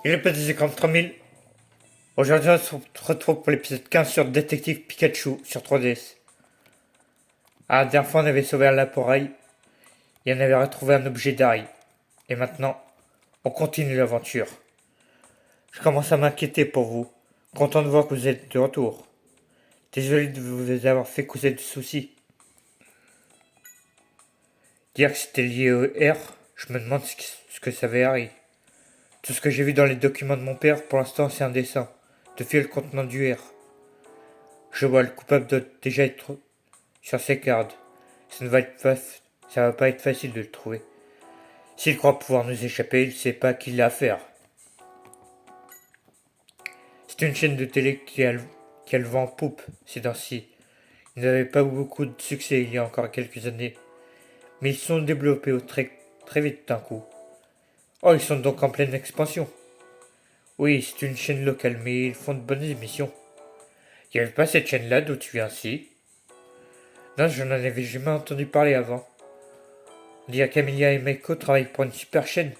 Il est petit 53 000. Aujourd'hui, on se retrouve pour l'épisode 15 sur Détective Pikachu sur 3DS. La dernière fois, on avait sauvé un laporail et on avait retrouvé un objet d'Harry. Et maintenant, on continue l'aventure. Je commence à m'inquiéter pour vous. Content de voir que vous êtes de retour. Désolé de vous avoir fait causer de soucis. Dire que c'était lié au R, je me demande ce que savait Harry. Tout ce que j'ai vu dans les documents de mon père, pour l'instant, c'est un dessin de fil contenant du R. Je vois le coupable doit déjà être sur ses gardes. Ça va pas être facile de le trouver. S'il croit pouvoir nous échapper, il sait pas qui l'a à faire. C'est une chaîne de télé qui a le vent en poupe ces temps-ci. Ils n'avaient pas eu beaucoup de succès il y a encore quelques années, mais ils sont développés très vite d'un coup. Oh, ils sont donc en pleine expansion. Oui, c'est une chaîne locale, mais ils font de bonnes émissions. Il n'y avait pas cette chaîne-là d'où tu viens si? Non, je n'en avais jamais entendu parler avant. On dirait qu'Amelia et Meiko travaillent pour une super chaîne.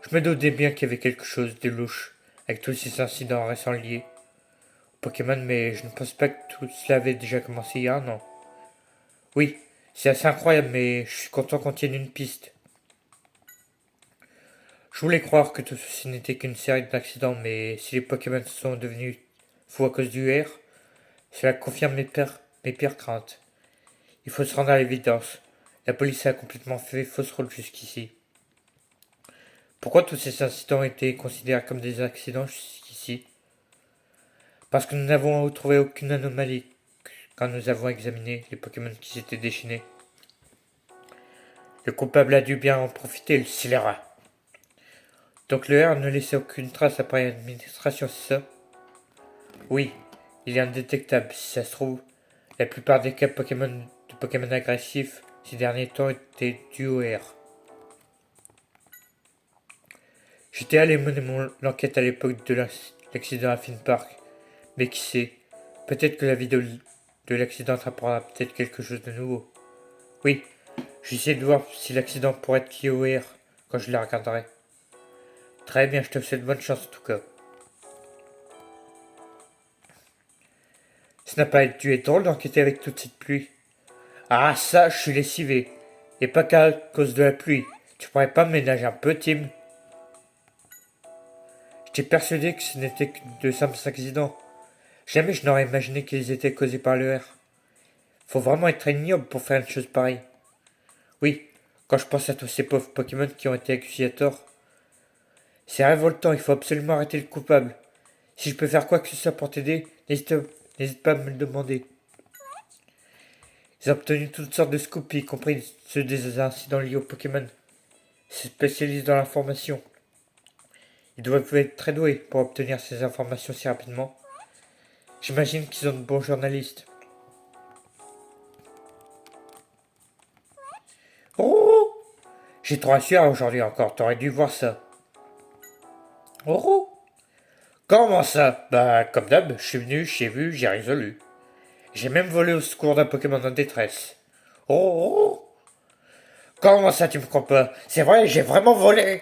Je me doutais bien qu'il y avait quelque chose de louche avec tous ces incidents récents liés au Pokémon, mais je ne pense pas que tout cela avait déjà commencé il y a un an. Oui, c'est assez incroyable, mais je suis content qu'on tienne une piste. Je voulais croire que tout ceci n'était qu'une série d'accidents, mais si les Pokémon sont devenus fous à cause du R, cela confirme mes pires craintes. Il faut se rendre à l'évidence. La police a complètement fait fausse rôle jusqu'ici. Pourquoi tous ces incidents ont été considérés comme des accidents jusqu'ici? Parce que nous n'avons trouvé aucune anomalie quand nous avons examiné les Pokémon qui s'étaient déchaînés. Le coupable a dû bien en profiter, le scélérat. Donc le R ne laissait aucune trace après l'administration, c'est ça? Oui, il est indétectable si ça se trouve. La plupart des cas de Pokémon agressifs ces derniers temps étaient dus au R. J'étais allé mener l'enquête à l'époque de l'accident à Finn Park, mais qui sait, peut-être que la vidéo de l'accident attrapera peut-être quelque chose de nouveau. Oui, j'essaie de voir si l'accident pourrait être lié au R quand je la regarderai. Très bien, je te souhaite bonne chance en tout cas. Ça n'a pas dû être drôle d'enquêter avec toute cette pluie. Ah ça, je suis lessivé. Et pas qu'à cause de la pluie. Tu pourrais pas me ménager un peu, Tim? J'étais persuadé que ce n'était que de simples accidents. Jamais je n'aurais imaginé qu'ils étaient causés par le R. Faut vraiment être ignoble pour faire une chose pareille. Oui, quand je pense à tous ces pauvres Pokémon qui ont été accusés à tort. C'est révoltant, il faut absolument arrêter le coupable. Si je peux faire quoi que ce soit pour t'aider, n'hésite pas à me le demander. Ils ont obtenu toutes sortes de scoops, y compris ceux des incidents liés aux Pokémon. Ils se spécialisent dans l'information. Ils doivent être très doués pour obtenir ces informations si rapidement. J'imagine qu'ils ont de bons journalistes. Oh! J'ai trop à suer aujourd'hui encore, t'aurais dû voir ça. Oh! Comment ça? Bah, comme d'hab, je suis venu, j'ai vu, j'ai résolu. J'ai même volé au secours d'un Pokémon en détresse. Oh! Comment ça, tu me crois pas? C'est vrai, j'ai vraiment volé!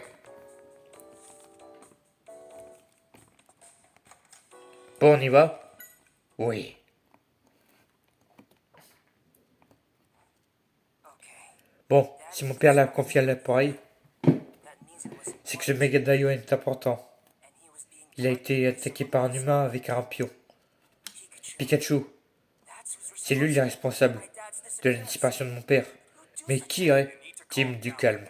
Bon, on y va? Oui. Bon, si mon père l'a confié à l'appareil, c'est que ce médaillon est important. Il a été attaqué par un humain avec un rampion. Pikachu, c'est lui le responsable de la disparition de mon père. Mais qui est Tim du calme?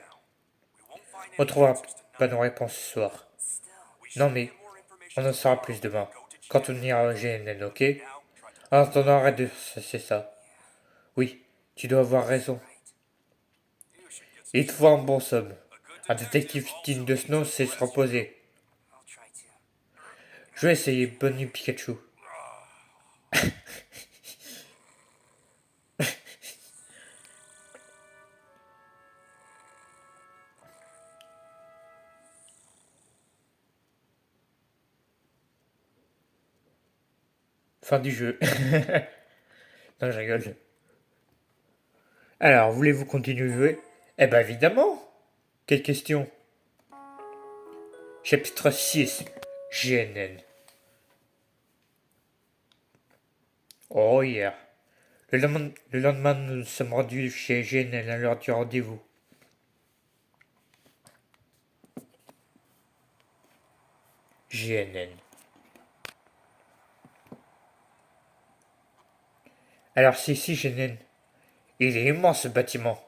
On trouvera pas nos réponses ce soir. Non mais, on en saura plus demain. Quand on ira au GNN, ok? En attendant, arrête de... C'est ça. Oui, tu dois avoir raison. Il te faut un bon somme. Un détective digne de Snow sait se reposer. Je vais essayer. Bonne nuit, Pikachu. Fin du jeu. Non, je rigole. Alors, voulez-vous continuer de jouer? Eh ben évidemment. Quelle question? Chapitre 6. GNN. Oh yeah. Le lendemain, nous nous sommes rendus chez GNN à l'heure du rendez-vous. GNN. Alors c'est ici GNN. Il est immense ce bâtiment.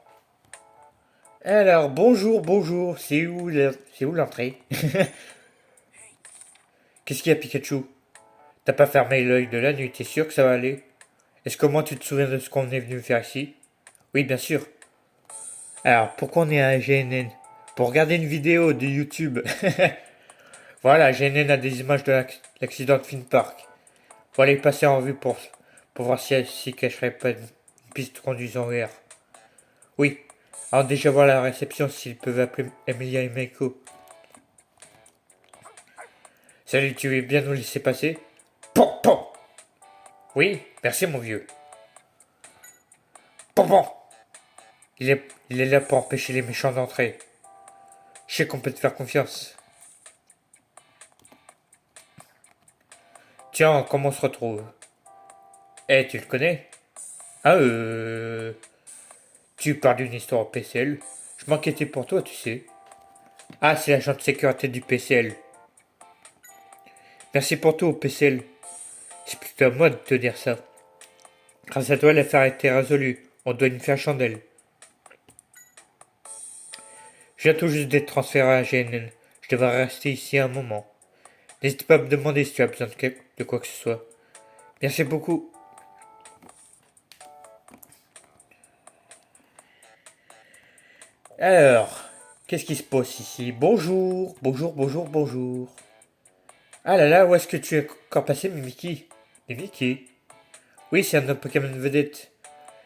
Alors bonjour, c'est où l'entrée? Qu'est-ce qu'il y a Pikachu? T'as pas fermé l'œil de la nuit, t'es sûr que ça va aller? Est-ce que moi tu te souviens de ce qu'on est venu faire ici? Oui bien sûr. Alors pourquoi on est à GNN? Pour regarder une vidéo de YouTube. Voilà, GNN a des images de l'accident de Finn Park. Faut aller passer en vue pour voir si elle s'y cacherait pas une piste conduisant en VR. Oui. Alors déjà voir la réception s'ils peuvent appeler Emilia et Meiko. Salut, tu veux bien nous laisser passer? Pom pom. Oui, merci mon vieux. Pom pom. Il est là pour empêcher les méchants d'entrer. Je sais qu'on peut te faire confiance. Tiens, comment on se retrouve? Eh, tu le connais? Ah Tu parles d'une histoire au PCL? Je m'inquiétais pour toi, tu sais. Ah, c'est l'agent de sécurité du PCL. Merci pour tout au PCL. C'est plutôt à moi de te dire ça. Grâce à toi, l'affaire a été résolue. On doit une faire chandelle. Je viens tout juste d'être transféré à GNN. Je devrais rester ici un moment. N'hésite pas à me demander si tu as besoin de quoi que ce soit. Merci beaucoup. Alors, qu'est-ce qui se passe ici? Bonjour. Ah là là, où est-ce que tu es encore passé, Mimiki? Mimiki? Oui, c'est un de nos Pokémon vedette.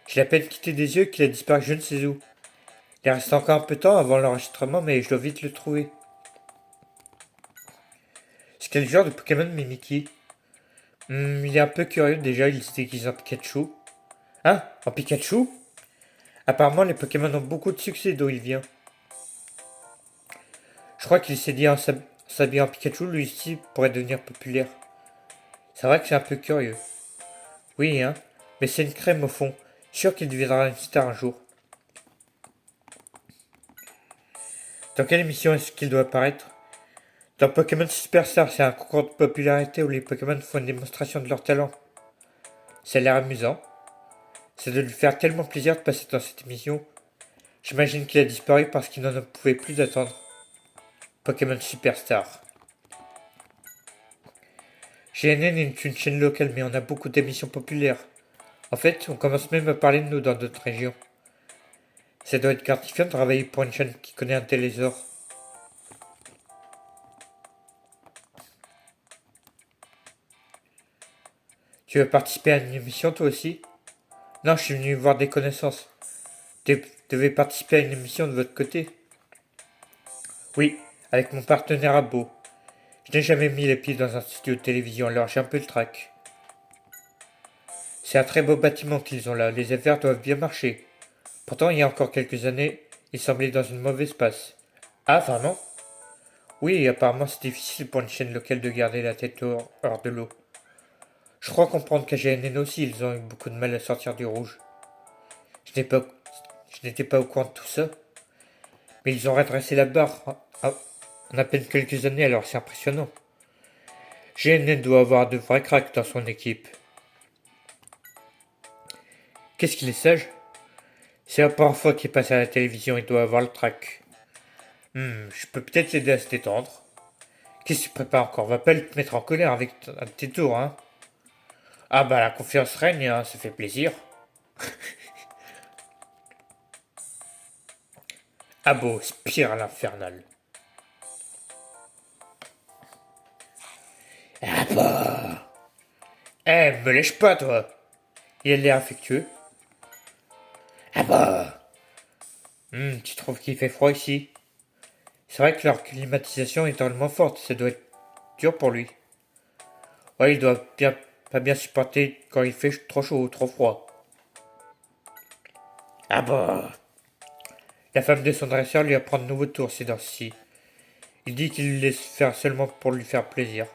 Je l'ai à peine quitté des yeux qu'il a disparu je ne sais où. Il reste encore un peu de temps avant l'enregistrement, mais je dois vite le trouver. C'est quel genre de Pokémon, Mimiki? Il est un peu curieux déjà, il se déguise en Pikachu. Hein? En Pikachu? Apparemment, les Pokémon ont beaucoup de succès d'où il vient. Je crois qu'il s'est dit en s'habillant en Pikachu, lui ici pourrait devenir populaire. C'est vrai que c'est un peu curieux. Oui, hein? Mais c'est une crème au fond. Sûr qu'il deviendra une star un jour. Dans quelle émission est-ce qu'il doit apparaître? Dans Pokémon Superstar, c'est un concours de popularité où les Pokémon font une démonstration de leur talent. Ça a l'air amusant. Ça doit lui faire tellement plaisir de passer dans cette émission. J'imagine qu'il a disparu parce qu'il n'en pouvait plus d'attendre. Pokémon Superstar. GNN est une chaîne locale, mais on a beaucoup d'émissions populaires. En fait, on commence même à parler de nous dans d'autres régions. Ça doit être gratifiant de travailler pour une chaîne qui connaît un tel essor. Tu veux participer à une émission toi aussi? Non, je suis venu voir des connaissances. Tu devais participer à une émission de votre côté? Oui, avec mon partenaire Abo. Je n'ai jamais mis les pieds dans un studio de télévision, alors j'ai un peu le trac. C'est un très beau bâtiment qu'ils ont là, les affaires doivent bien marcher. Pourtant, il y a encore quelques années, ils semblaient dans une mauvaise passe. Ah, vraiment? Oui, apparemment c'est difficile pour une chaîne locale de garder la tête hors de l'eau. Je crois comprendre qu'à GNN aussi, ils ont eu beaucoup de mal à sortir du rouge. Je n'étais pas au courant de tout ça. Mais ils ont redressé la barre en à peine quelques années, alors c'est impressionnant. GNN doit avoir de vrais cracks dans son équipe. Qu'est-ce qu'il est sage? C'est la première fois qu'il passe à la télévision, il doit avoir le trac. Je peux peut-être l'aider à se détendre. Qu'est-ce que tu prépares encore? Va pas te mettre en colère avec un de tes tours, hein? Ah bah la confiance règne, hein, ça fait plaisir. Ah beau, spirale infernale. Ah bah. Me lèche pas toi. Il a l'air affectueux. Ah bah. Tu trouves qu'il fait froid ici? C'est vrai que leur climatisation est tellement forte, ça doit être dur pour lui. Ouais, il doit pas bien supporter quand il fait trop chaud ou trop froid. Ah bah. La femme de son dresseur lui apprend de nouveaux tours ces temps-ci. Il dit qu'il le laisse faire seulement pour lui faire plaisir.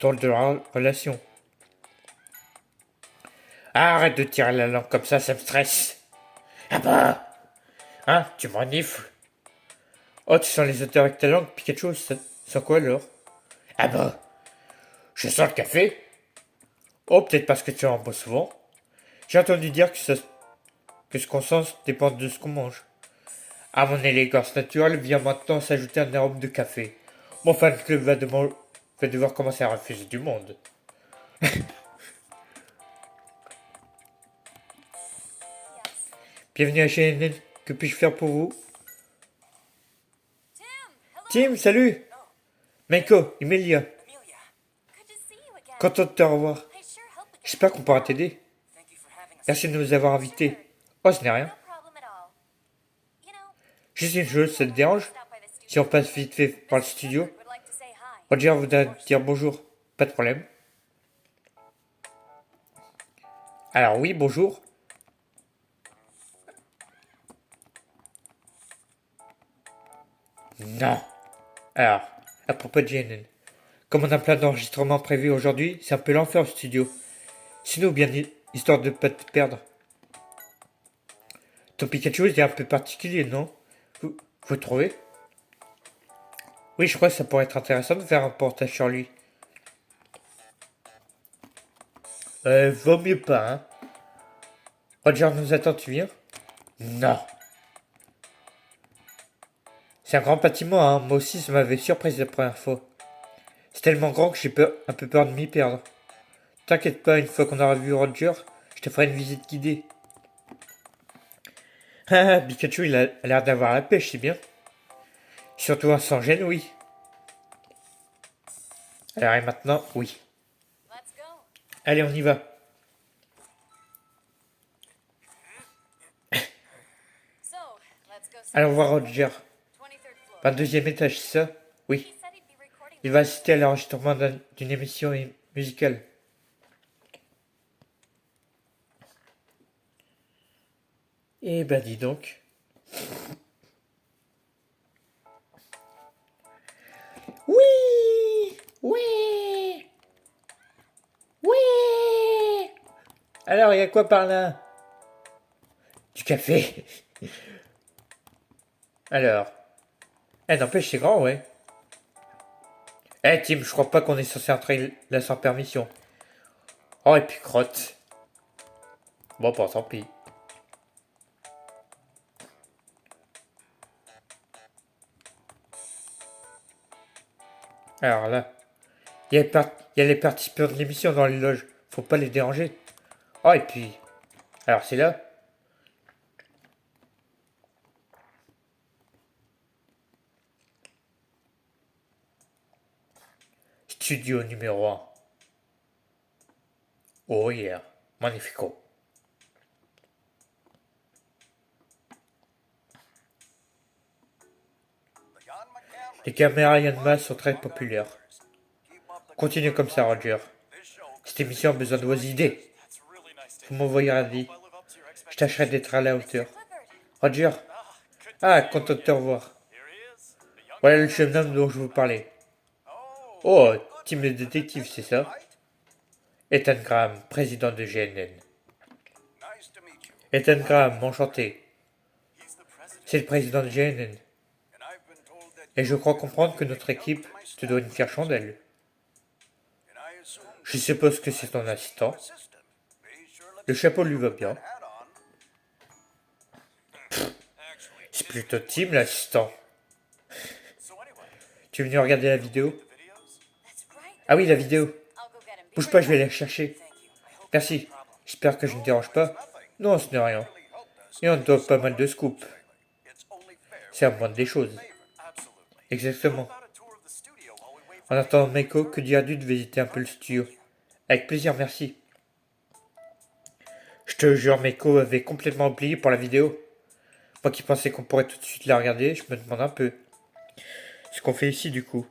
Drôle de relation. Ah, arrête de tirer la langue comme ça me stresse. Ah bah. Hein, tu m'enifles. Oh, tu sens les odeurs avec ta langue, Pikachu, ça sent quoi alors? Ah bah. Je sens le café. Oh, peut-être parce que tu en bois souvent. J'ai entendu dire que ce qu'on sent dépend de ce qu'on mange. À mon élégance naturelle vient maintenant s'ajouter un arôme de café. Mon fan club va devoir commencer à refuser du monde. Bienvenue à CNN. Que puis-je faire pour vous? Tim, salut! Meiko, Emilia. Content de te revoir. J'espère qu'on pourra t'aider. Merci de nous avoir invités. Oh, ce n'est rien. Juste une chose, ça te dérange? Si on passe vite fait par le studio? Roger voudrait dire bonjour. Pas de problème. Alors oui, bonjour. Non. Alors, à propos de JNN. Comme on a plein d'enregistrements prévus aujourd'hui, c'est un peu l'enfer au studio. Sinon, bien histoire de pas te perdre. Ton Pikachu est un peu particulier, non? Vous trouvez? Oui, je crois que ça pourrait être intéressant de faire un reportage sur lui. Vaut mieux pas, hein. Roger nous attend, tu viens? Non. C'est un grand bâtiment, hein. Moi aussi, ça m'avait surprise la première fois. C'est tellement grand que j'ai un peu peur de m'y perdre. T'inquiète pas, une fois qu'on aura vu Roger, je te ferai une visite guidée. Ah, Pikachu, il a l'air d'avoir la pêche, c'est bien. Surtout un sans gêne, oui. Alors, et maintenant, oui. Allez, on y va. Allons voir Roger. 22e étage, c'est ça? Oui. Il va assister à l'enregistrement d'une émission musicale. Eh ben, dis donc. Oui! Oui! Oui! Alors, il y a quoi par là? Du café. Alors. N'empêche, c'est grand, ouais. Tim, je crois pas qu'on est censé entrer là sans permission. Oh, et puis crotte. Bon, bah, tant pis. Alors là, il y a les participants de l'émission dans les loges. Faut pas les déranger. Oh, et puis. Alors, c'est là. Studio numéro 1. Oh yeah. Magnifico. Les caméras Yanma sont très populaires. Continue comme ça, Roger. Cette émission a besoin de vos idées. Vous m'envoyez un dit. Je tâcherai d'être à la hauteur. Roger. Ah, content de te revoir. Voilà le jeune homme dont je vous parlais. Oh, team de détective, c'est ça? Ethan Graham, président de GNN. Ethan Graham, enchanté. C'est le président de GNN. Et je crois comprendre que notre équipe te doit une fière chandelle. Je suppose que c'est ton assistant. Le chapeau lui va bien. C'est plutôt Tim, l'assistant. Tu es venu regarder la vidéo? Ah oui, la vidéo. Bouge pas, je vais aller la chercher. Merci. J'espère que je ne dérange pas. Non, ce n'est rien. Et on te doit pas mal de scoops. C'est la moindre des choses. Exactement. En attendant Meiko, que diras-tu de visiter un peu le studio? Avec plaisir, merci. Je te jure, Meiko avait complètement oublié pour la vidéo. Moi qui pensais qu'on pourrait tout de suite la regarder, je me demande un peu. Ce qu'on fait ici, du coup.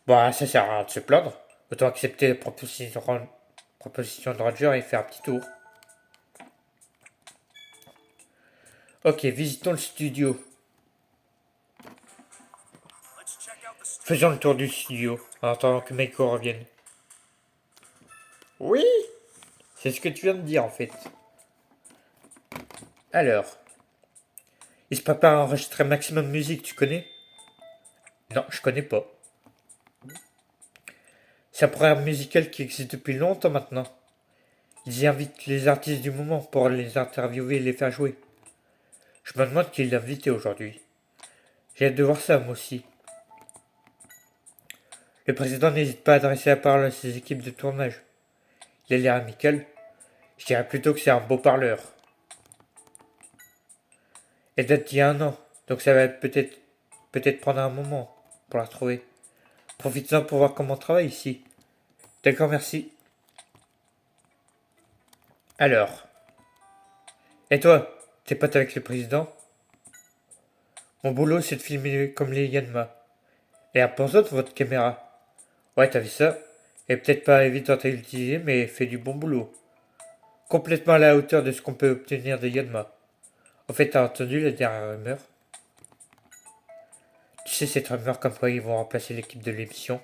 Bon, ça sert à rien de se plaindre. Autant accepter la proposition de Roger et faire un petit tour. Ok, visitons le studio. Faisons le tour du studio en attendant que Meiko revienne. Oui, c'est ce que tu viens de dire en fait. Alors, il se prépare à enregistrer Maximum Music, tu connais? Non, je connais pas. C'est un programme musical qui existe depuis longtemps maintenant. Ils y invitent les artistes du moment pour les interviewer et les faire jouer. Je me demande qui l'a invité aujourd'hui. J'ai hâte de voir ça moi aussi. Le président n'hésite pas à adresser la parole à ses équipes de tournage. Il a l'air amical. Je dirais plutôt que c'est un beau parleur. Elle date d'il y a un an, donc ça va peut-être prendre un moment pour la retrouver. Profite-en pour voir comment on travaille ici. D'accord, merci. Alors, et toi, t'es pote avec le président? Mon boulot, c'est de filmer comme les Yanma. Et à pour autres, votre caméra. Ouais, t'as vu ça? Elle est peut-être pas évidente à utiliser, mais elle fait du bon boulot. Complètement à la hauteur de ce qu'on peut obtenir des Yanma. En fait, t'as entendu la dernière rumeur? Tu sais, cette rumeur comme quoi ils vont remplacer l'équipe de l'émission.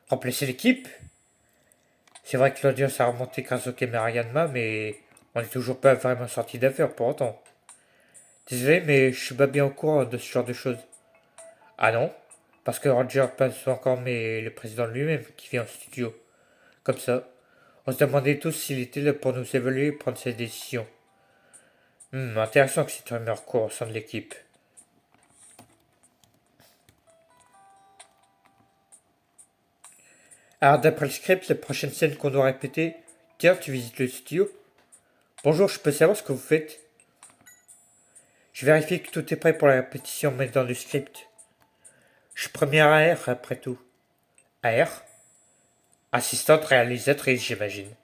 Remplacer l'équipe? C'est vrai que l'audience a remonté grâce aux caméras Yanma, mais on n'est toujours pas vraiment sorti d'affaire pour autant. Désolé, mais je suis pas bien au courant de ce genre de choses. Ah non? Parce que Roger passe encore, mais le président lui-même qui vient en studio. Comme ça. On se demandait tous s'il était là pour nous évaluer et prendre ses décisions. Intéressant que cette rumeur court au sein de l'équipe. Alors, d'après le script, la prochaine scène qu'on doit répéter, tiens, tu visites le studio? Bonjour, je peux savoir ce que vous faites? Je vérifie que tout est prêt pour la répétition, mais dans le script. Je suis première AR après tout. AR? Assistante réalisatrice, j'imagine.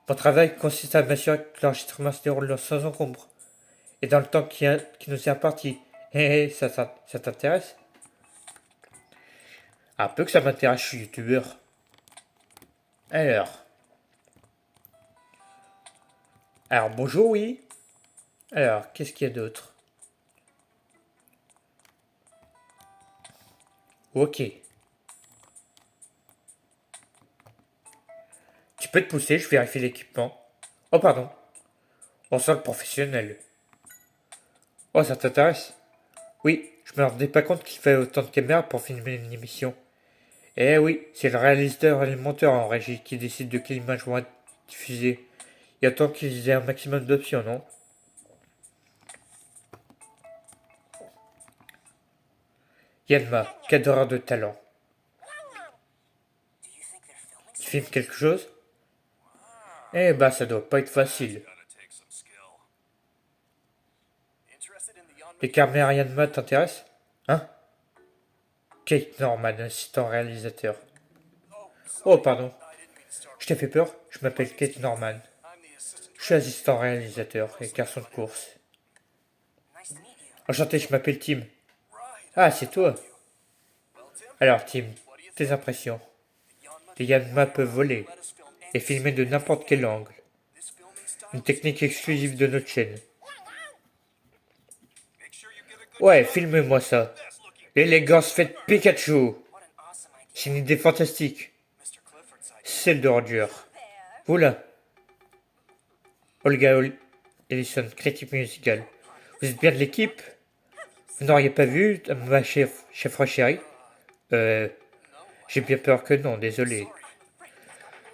Mon travail consiste à m'assurer que l'enregistrement se déroule sans encombre. Et dans le temps qui nous est imparti. Ça t'intéresse? Un peu que ça m'intéresse, je suis youtubeur. Alors. Alors, bonjour, oui. Alors, qu'est-ce qu'il y a d'autre? Ok. Tu peux te pousser, je vérifie l'équipement. Oh, pardon. On sent le professionnel. Oh, ça t'intéresse? Oui, je me rendais pas compte qu'il fallait autant de caméras pour filmer une émission. Eh oui, c'est le réalisateur et le monteur en régie qui décident de quelle image vont être diffusées. Il y a tant qu'ils aient un maximum d'options, non? Yanma, cadreur de talent. Tu filmes quelque chose? Eh bah, ça doit pas être facile. Les caméras Yanma t'intéressent? Hein? Kate Norman, assistant réalisateur. Oh, pardon. Je t'ai fait peur? Je m'appelle Kate Norman. Je suis assistant réalisateur et garçon de course. Enchanté, je m'appelle Tim. Ah, c'est toi. Alors, Tim, tes impressions? Les Yanma peuvent voler et filmer de n'importe quel angle. Une technique exclusive de notre chaîne. Ouais, filmez-moi ça. L'élégance faite Pikachu. C'est une idée fantastique. Celle de Roger. Voilà. Olga Ellison, critique musicale. Vous êtes bien de l'équipe? Vous n'auriez pas vu ma chef chérie? J'ai bien peur que non, désolé.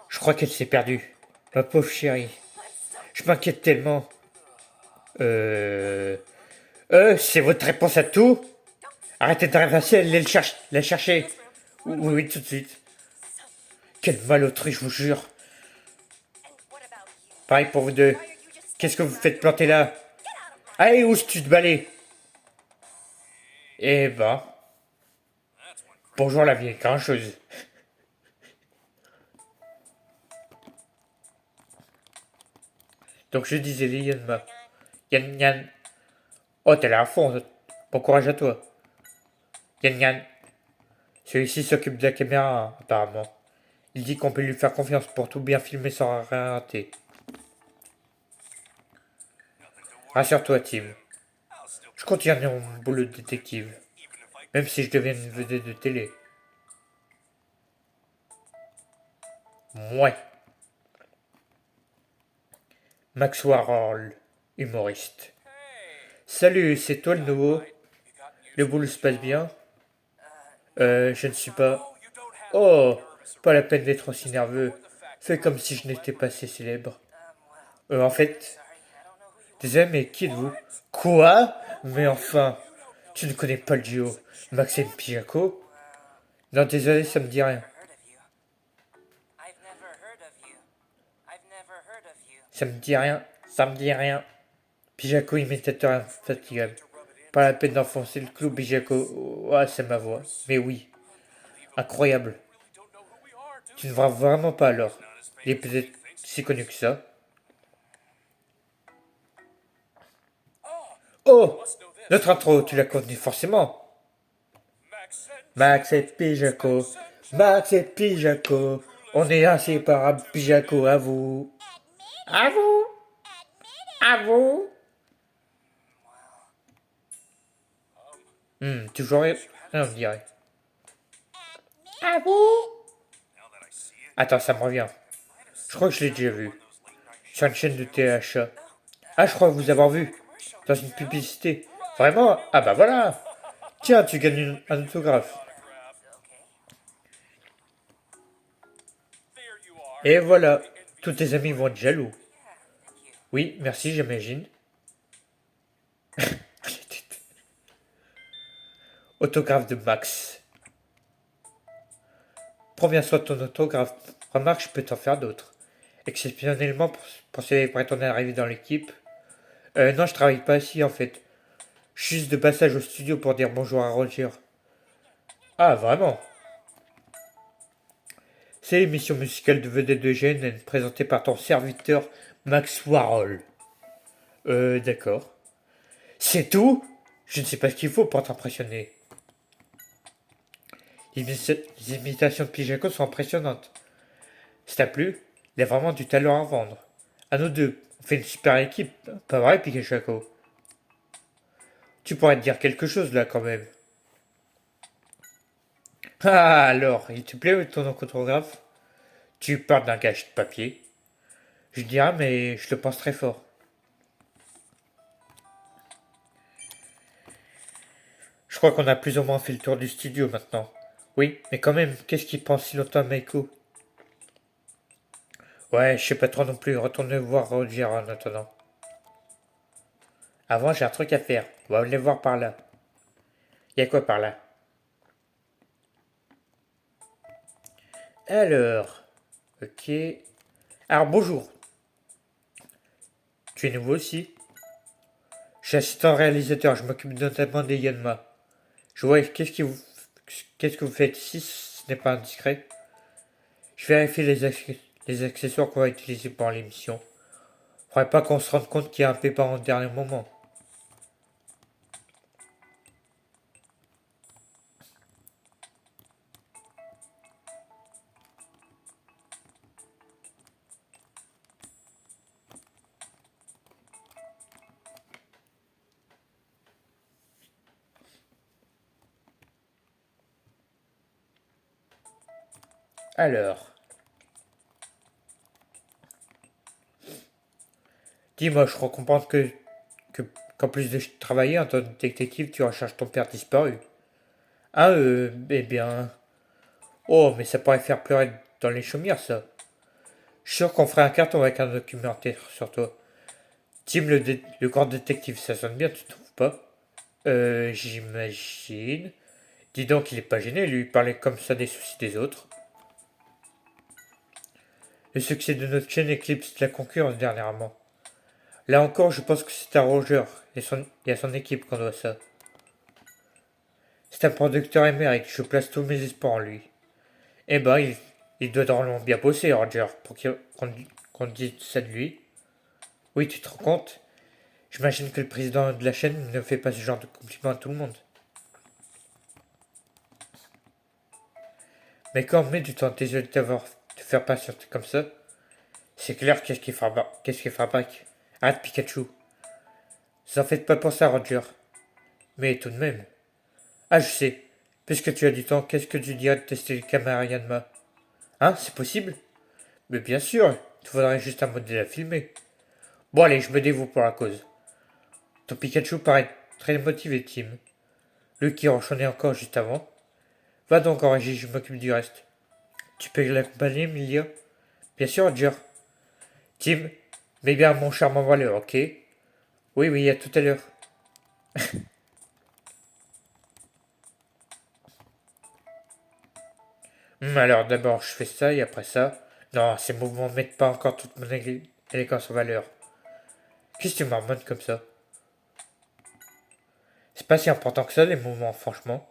Je crois qu'elle s'est perdue. Ma pauvre chérie. Je m'inquiète tellement. C'est votre réponse à tout? Arrêtez de rêvasser, allez la chercher. Oui, oui, tout de suite. Quel malotrie, je vous jure. Pareil pour vous deux. Qu'est-ce que vous faites planter là? Allez, où tu te balais? Eh ben. Bonjour la vieille grincheuse. Donc je disais les Yanma. Yann Yann. Oh, t'es là à fond. Bon courage à toi. Yann Yann. Celui-ci s'occupe de la caméra, apparemment. Il dit qu'on peut lui faire confiance pour tout bien filmer sans rien rater. Rassure-toi, Tim. Je continue mon boulot de détective, même si je deviens une vedette de télé. Mouais. Max Warhol, humoriste. Salut, c'est toi le nouveau? Le boulot se passe bien? Je ne suis pas... Oh, pas la peine d'être aussi nerveux. Fais comme si je n'étais pas assez célèbre. En fait... Désolé, mais qui êtes-vous? Quoi? Mais enfin... Tu ne connais pas le duo Maxime Pijaco? Non, désolé, ça me dit rien. Ça me dit rien. Ça me dit rien. Pijaco, imitateur infatigable. Pas la peine d'enfoncer le clou, Pijaco. Ah, c'est ma voix. Mais oui. Incroyable. Tu ne vois vraiment pas alors. Il est peut-être si connu que ça. Oh! Notre intro, tu l'as connu forcément. Max et Pijaco. Max et Pijaco. On est inséparables, Pijaco, à vous. À vous. À vous. Toujours rien, on dirait. À vous. Attends, ça me revient. Je crois que je l'ai déjà vu. Sur une chaîne de THA. Ah, je crois vous avoir vu. Dans une publicité. Vraiment? Ah bah voilà. Tiens, tu gagnes un autographe. Et voilà. Tous tes amis vont être jaloux. Oui, merci, j'imagine. Autographe de Max. Prends bien soin de ton autographe. Remarque, je peux t'en faire d'autres. Exceptionnellement, pour célébrer ton arrivée dans l'équipe. Non, je travaille pas ici en fait. Juste de passage au studio pour dire bonjour à Roger. Ah, vraiment? C'est l'émission musicale de vedette de GNN, présentée par ton serviteur Max Warhol. D'accord. C'est tout? Je ne sais pas ce qu'il faut pour t'impressionner. Les imitations de Pijaco sont impressionnantes. Ça t'a plu? Il a vraiment du talent à vendre. À nous deux, on fait une super équipe, pas vrai, Pijaco? Tu pourrais te dire quelque chose là quand même. Ah alors, il te plaît ton autographe? Tu parles d'un gage de papier. Je dirais, mais je le pense très fort. Je crois qu'on a plus ou moins fait le tour du studio maintenant. Oui, mais quand même, qu'est-ce qu'il pense si longtemps, Maiko? Ouais, je sais pas trop non plus. Retournez voir Roger en attendant. Avant, j'ai un truc à faire. On va aller voir par là. Y a quoi par là? Alors, ok. Alors bonjour. Tu es nouveau aussi? Je suis assistant réalisateur. Je m'occupe notamment des Yanma. Je vois. Qu'est-ce que vous faites ici? Ce n'est pas indiscret. Je vérifie les accessoires qu'on va utiliser pour l'émission. Faudrait pas qu'on se rende compte qu'il y a un pépin au dernier moment. Alors, dis-moi, je crois comprendre que qu'en plus de travailler en tant que détective, tu recherches ton père disparu. Ah, eh bien. Oh, mais ça pourrait faire pleurer dans les chaumières, ça. Je suis sûr qu'on ferait un carton avec un documentaire sur toi. Tim le grand détective, ça sonne bien, tu trouves pas? J'imagine. Dis donc, il est pas gêné, lui, parler comme ça des soucis des autres. Le succès de notre chaîne éclipse la concurrence dernièrement. Là encore, je pense que c'est à Roger et à son équipe qu'on doit ça. C'est un producteur émérite, je place tous mes espoirs en lui. Eh ben, il doit drôlement bien bosser, Roger, pour qu'on dise ça de lui. Oui, tu te rends compte? J'imagine que le président de la chaîne ne fait pas ce genre de compliments à tout le monde. Mais quand on met du temps, désolé de te faire patienter comme ça. C'est clair, qu'est-ce qu'il fabrique? Arrête, Pikachu. Vous en faites pas pour ça, Roger. Mais tout de même. Ah, je sais. Puisque tu as du temps, qu'est-ce que tu dirais de tester les caméras Yanma? Hein, c'est possible? Mais bien sûr, il faudrait juste un modèle à filmer. Bon allez, je me dévoue pour la cause. Ton Pikachu paraît très motivé, Tim. Lui qui enchaînait encore juste avant. Va donc en régie, je m'occupe du reste. Tu peux l'accompagner, Milia? Bien sûr, Jer. Tim, mets bien mon charmant valeur, ok? Oui, oui, à tout à l'heure. Alors d'abord je fais ça et après ça. Non, ces mouvements mettent pas encore toute mon élégance en valeur. Qu'est-ce que tu marmonnes comme ça? C'est pas si important que ça les mouvements, franchement.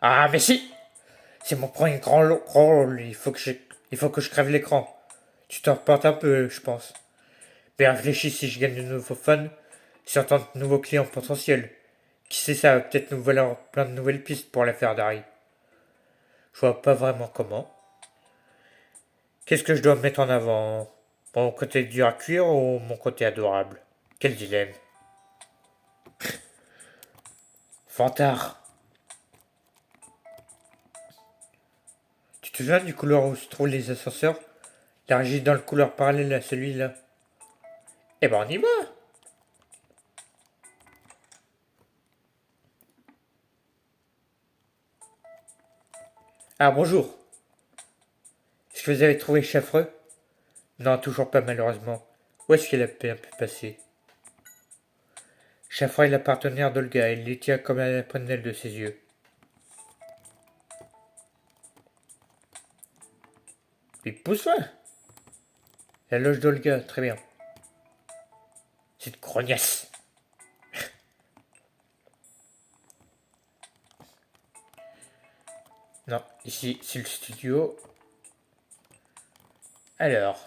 Ah mais si! C'est mon premier grand rôle, il faut que je crève l'écran. Tu t'en reportes un peu, je pense. Mais réfléchis si je gagne de nouveaux fans, si j'entends de nouveaux clients potentiels. Qui sait ça, peut-être nous voilà plein de nouvelles pistes pour l'affaire d'Harry. Je vois pas vraiment comment. Qu'est-ce que je dois mettre en avant? Mon côté dur à cuire ou mon côté adorable? Quel dilemme. Fantard. Tu te souviens du couloir où se trouvent les ascenseurs? La régie dans le couloir parallèle à celui-là. Eh ben on y va. Ah bonjour. Est-ce que vous avez trouvé Chaffreux? Non, toujours pas malheureusement. Où est-ce qu'il a pu passer? Chaffreux est la partenaire d'Olga, il lui tient comme à la prunelle de ses yeux. Puis pousse-toi. La loge d'Olga, très bien. Cette grognasse. Non, ici, c'est le studio. Alors.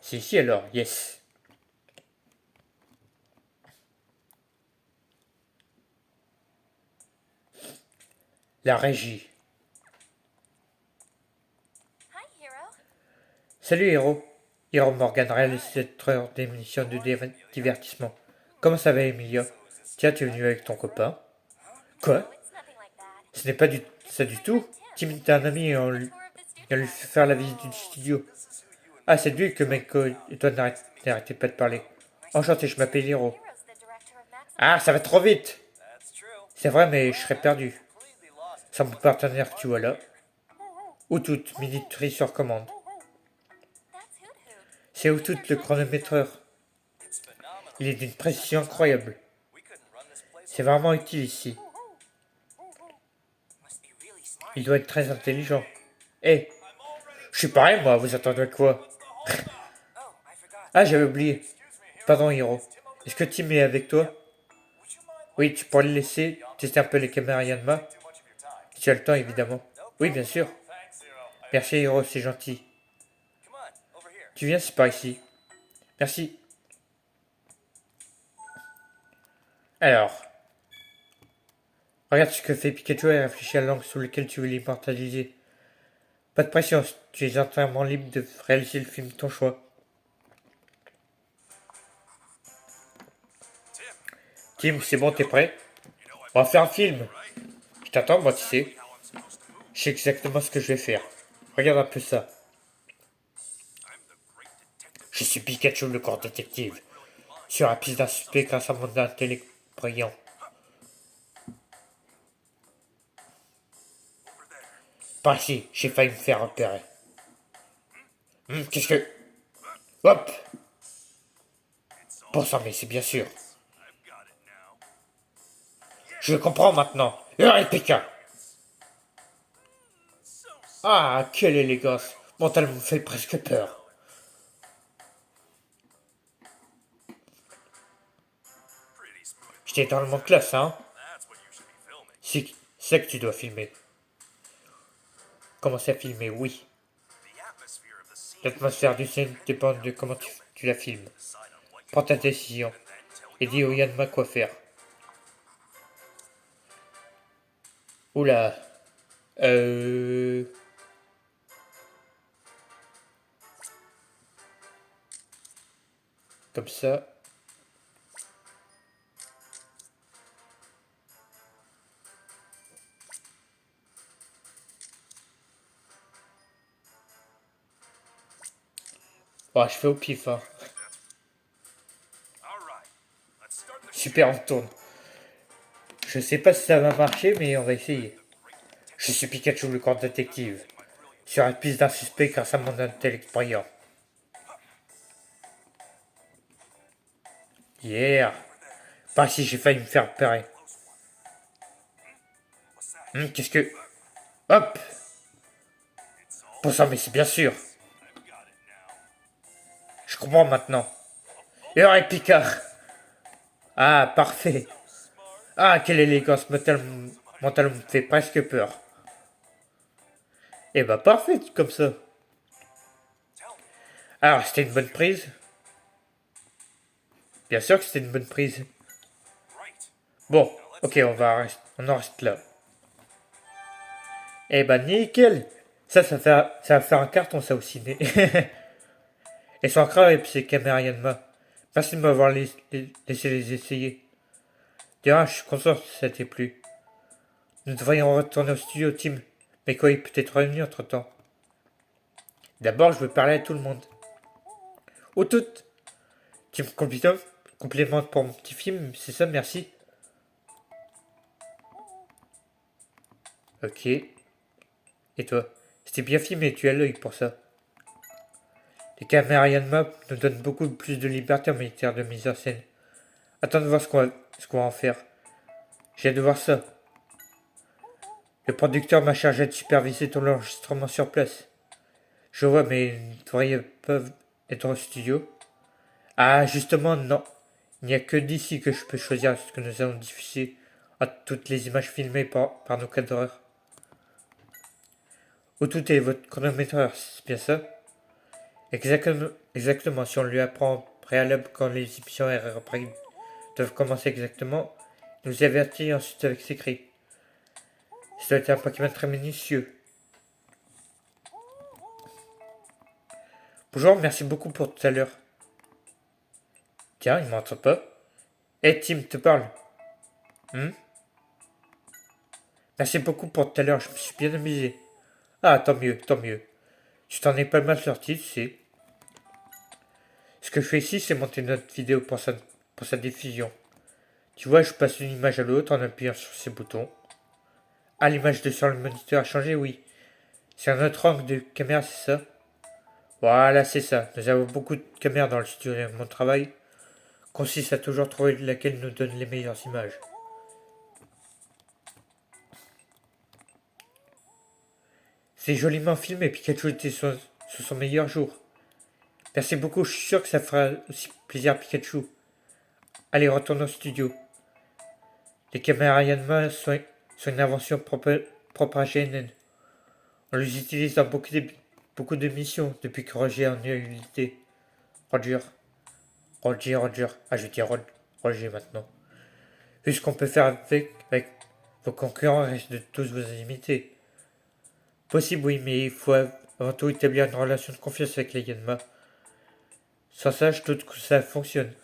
C'est ici alors, yes. La régie. Salut Hero. Hero Morgan, réalisateur d'émissions de divertissement. Comment ça va Emilia? Tiens, tu es venu avec ton copain. Quoi? Ce n'est pas ça du tout. Tim est un ami et on lui fait faire la visite du studio. Ah, c'est de lui que Meko et toi n'arrêtez pas de parler. Enchanté, je m'appelle Hiro. Ah, ça va trop vite. C'est vrai, mais je serais perdu. Sans mon partenaire que tu vois là. Ou toute, minuterie sur commande. C'est où tout le chronométreur. Il est d'une précision incroyable. C'est vraiment utile ici. Il doit être très intelligent. Eh, je suis pareil moi, vous attendez quoi? Ah, j'avais oublié. Pardon, Hiro. Est-ce que Tim est avec toi? Oui, tu pourrais le laisser tester un peu les caméras Yanma? Si tu as le temps, évidemment. Oui, bien sûr. Merci, Hiro, c'est gentil. Tu viens, c'est par ici. Merci. Alors, regarde ce que fait Pikachu et réfléchis à l'angle sous lequel tu veux l'immortaliser. Pas de pression, tu es entièrement libre de réaliser le film de ton choix. Tim, c'est bon, t'es prêt? On va faire un film. Je t'attends, moi, tu sais. Je sais exactement ce que je vais faire. Regarde un peu ça. Je suis Pikachu, le corps détective. Sur la piste d'un suspect grâce à mon intellect brillant. Par ici, j'ai failli me faire repérer. Qu'est-ce que... Hop! Bon sang, mais c'est bien sûr. Je comprends maintenant. Pika! Ah, quelle élégance. Mon talent me fait presque peur. J'étais dans le monde classe, hein? C'est ça que tu dois filmer. Commencer à filmer, oui. L'atmosphère du scène dépend de comment tu la filmes. Prends ta décision. Et dis au Yanma quoi faire. Oula. Euh... Comme ça. Oh, je fais au pif, hein. Super, on tourne. Je sais pas si ça va marcher, mais on va essayer. Je suis Pikachu, le grand détective. Sur la piste d'un suspect grâce à mon intellect brillant. Yeah. Pas si j'ai failli me faire repérer. Qu'est-ce que... Hop. Pour ça, mais c'est bien sûr. Je comprends maintenant. Et alors, Picard. Ah, parfait. Ah, quelle élégance mentale me fait presque peur. Eh bah, parfait, comme ça. Alors, c'était une bonne prise. Bien sûr que c'était une bonne prise. Bon, ok, on en reste là. Eh bah, nickel. Ça va faire un carton, ça, au ciné. Et sans crabe, ces caméras Yanma. Merci de m'avoir laissé les essayer. D'ailleurs, je suis content que ça t'ait plu. Nous devrions retourner au studio, Tim. Mais quoi, il peut être revenu entre temps. D'abord, je veux parler à tout le monde. Ou toutes. Tu me complimentes pour mon petit film, c'est ça, merci. Ok. Et toi? C'était bien filmé, tu as l'œil pour ça. Les caméras Yanma nous donnent beaucoup plus de liberté en matière de mise en scène. Attends de voir ce qu'on va en faire. J'ai hâte de voir ça. Le producteur m'a chargé de superviser ton enregistrement sur place. Je vois, mais vous ne devriez pas être au studio. Ah, justement, non. Il n'y a que d'ici que je peux choisir ce que nous allons diffuser à toutes les images filmées par nos cadreurs. Où tout est votre chronométreur, c'est bien ça? Exactement. Si on lui apprend au préalable quand les émissions RRP doivent commencer exactement, il nous avertit ensuite avec ses cris. Ça doit être un Pokémon très minutieux. Bonjour, merci beaucoup pour tout à l'heure. Tiens, il m'entend pas. Hey Tim, te parle. Merci beaucoup pour tout à l'heure, je me suis bien amusé. Ah, tant mieux, tant mieux. Tu t'en es pas mal sorti, tu sais. Ce que je fais ici, c'est monter notre vidéo pour sa diffusion. Tu vois, je passe d'une image à l'autre en appuyant sur ces boutons. Ah, l'image de sur le moniteur a changé, oui. C'est un autre angle de caméra, c'est ça? Voilà, c'est ça. Nous avons beaucoup de caméras dans le studio et mon travail consiste à toujours trouver laquelle nous donne les meilleures images. C'est joliment filmé, Pikachu était sur son meilleur jour. Merci beaucoup, je suis sûr que ça fera aussi plaisir à Pikachu. Allez, retourne au studio. Les caméras Yanma sont une invention propre à GNN. On les utilise dans beaucoup de missions depuis que Roger en a eu l'idée. Roger. Roger. Ah, je vais dire Roger maintenant. Vu ce qu'on peut faire avec vos concurrents, risque de tous vous imiter. Possible, oui, mais il faut avant tout établir une relation de confiance avec les Yanma. Sans ça, je doute que ça fonctionne.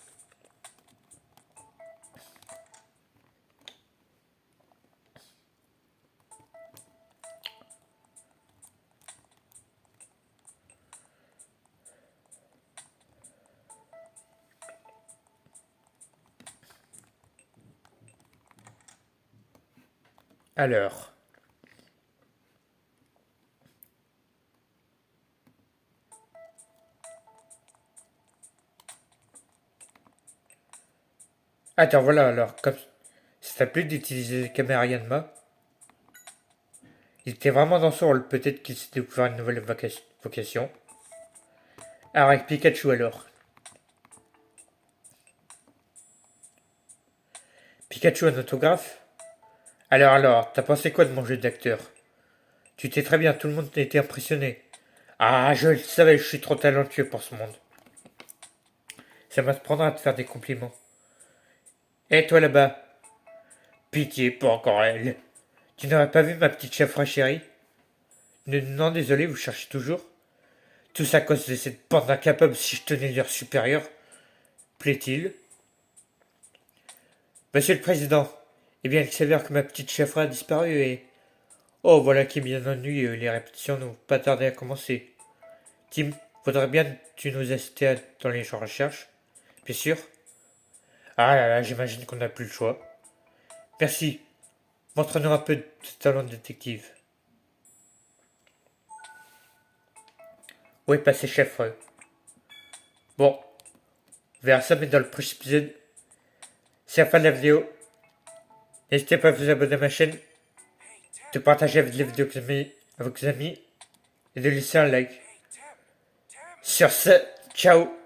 Alors. Attends, voilà, alors, comme ça t'a plu d'utiliser les caméras Yanma, il était vraiment dans son rôle, peut-être qu'il s'est découvert une nouvelle vocation. Alors, avec Pikachu alors. Pikachu un autographe? Alors, t'as pensé quoi de mon jeu d'acteur? Tu t'es très bien, tout le monde a été impressionné. Ah, je le savais, je suis trop talentueux pour ce monde. Ça m'apprendra à te faire des compliments. Et toi là-bas? Pitié, pas encore elle. Tu n'aurais pas vu ma petite chèvre chérie? Non, désolé, vous cherchez toujours? Tout ça à cause de cette bande incapable si je tenais leur supérieur? Plaît-il? Monsieur le Président, eh bien, il s'avère que ma petite chèvre a disparu et... Oh, voilà qui est bien ennuyeux, les répétitions n'ont pas tardé à commencer. Tim, Faudrait bien que tu nous aides dans les recherches. Bien sûr. Ah là là, j'imagine qu'on n'a plus le choix. Merci. Montre-nous un peu de talent de détective. Oui, passé chef. Ouais. Bon, on verra ça, mais dans le prochain épisode. C'est la fin de la vidéo. N'hésitez pas à vous abonner à ma chaîne, de partager la vidéo avec vos amis et de laisser un like. Sur ce, ciao.